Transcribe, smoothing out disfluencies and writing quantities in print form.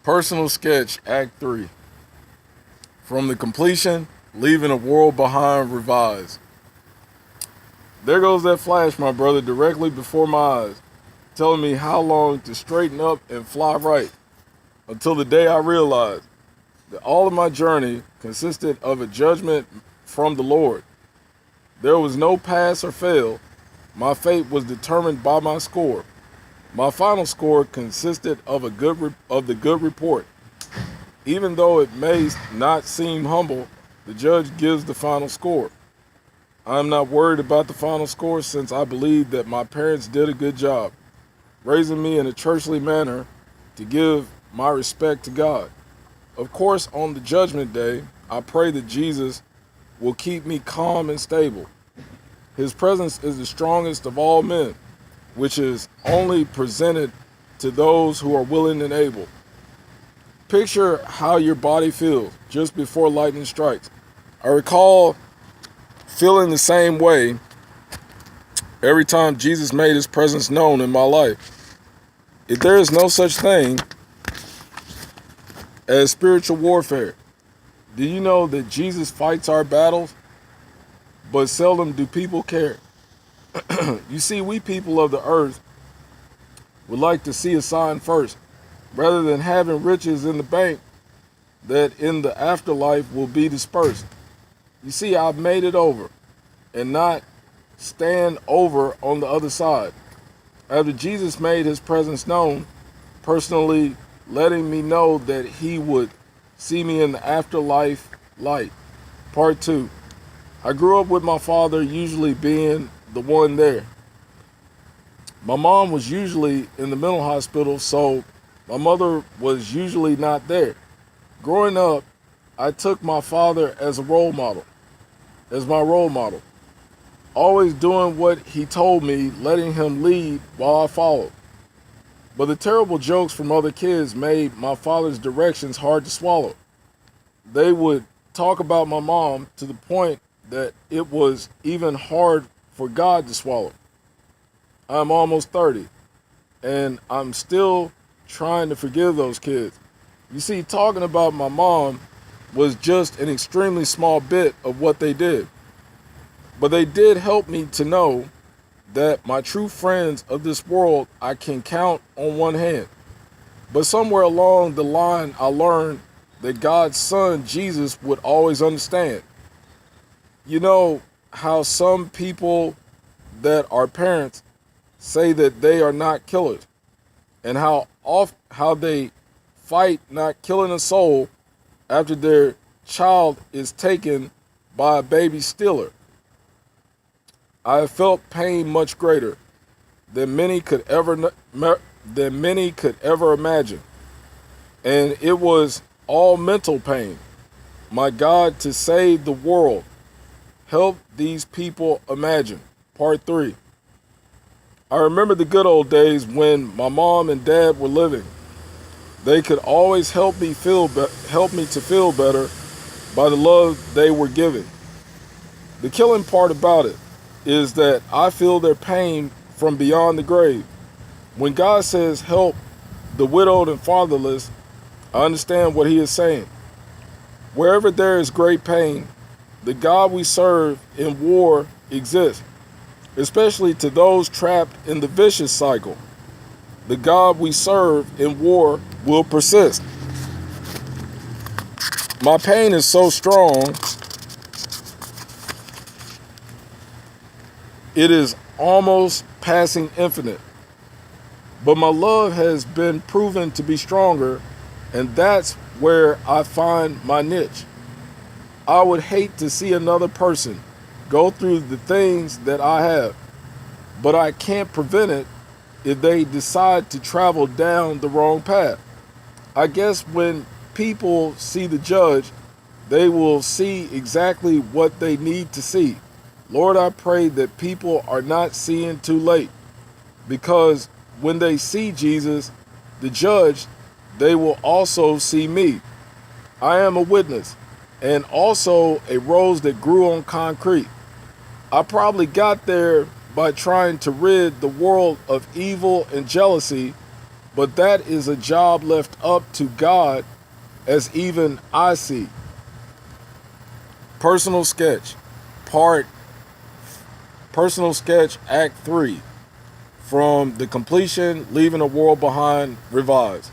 Personal sketch, Act 3. From the completion, leaving a world behind revised. There goes that flash, my brother, directly before my eyes, telling me how long to straighten up and fly right, until the day I realized that all of my journey consisted of a judgment from the Lord. There was no pass or fail. My fate was determined by my score. My final score consisted of the good report. Even though it may not seem humble, the judge gives the final score. I am not worried about the final score since I believe that my parents did a good job, raising me in a churchly manner to give my respect to God. Of course, on the judgment day, I pray that Jesus will keep me calm and stable. His presence is the strongest of all men, which is only presented to those who are willing and able. Picture how your body feels just before lightning strikes. I recall feeling the same way every time Jesus made his presence known in my life. If there is no such thing as spiritual warfare, do you know that Jesus fights our battles, but seldom do people care? You see, we people of the earth would like to see a sign first, rather than having riches in the bank that in the afterlife will be dispersed. You see, I've made it over and not stand over on the other side. After Jesus made his presence known, personally letting me know that he would see me in the afterlife light. Part 2. I grew up with my father usually being the one there. My mom was usually in the mental hospital, so my mother was usually not there. Growing up, I took my father as my role model, always doing what he told me, letting him lead while I followed. But the terrible jokes from other kids made my father's directions hard to swallow. They would talk about my mom to the point that it was even hard for God to swallow. I'm almost 30, and I'm still trying to forgive those kids. You see, talking about my mom was just an extremely small bit of what they did. But they did help me to know that my true friends of this world I can count on one hand. But somewhere along the line, I learned that God's son, Jesus, would always understand. You know how some people that are parents say that they are not killers, and how they fight not killing a soul after their child is taken by a baby stealer. I have felt pain much greater than many could ever imagine, and it was all mental pain. My God, to save the world, help these people imagine. Part 3. I remember the good old days when my mom and dad were living. They could always help me to feel better by the love they were giving. The killing part about it is that I feel their pain from beyond the grave. When God says help the widowed and fatherless, I understand what he is saying. Wherever there is great pain, the God we serve in war exists, especially to those trapped in the vicious cycle. The God we serve in war will persist. My pain is so strong, it is almost passing infinite. But my love has been proven to be stronger, and that's where I find my niche. I would hate to see another person go through the things that I have, but I can't prevent it if they decide to travel down the wrong path. I guess when people see the judge, they will see exactly what they need to see. Lord, I pray that people are not seeing too late, because when they see Jesus, the judge, they will also see me. I am a witness, and also a rose that grew on concrete. I probably got there by trying to rid the world of evil and jealousy But that is a job left up to God, as even I see. Personal sketch, part personal sketch, Act 3, from the completion, leaving the world behind, revised.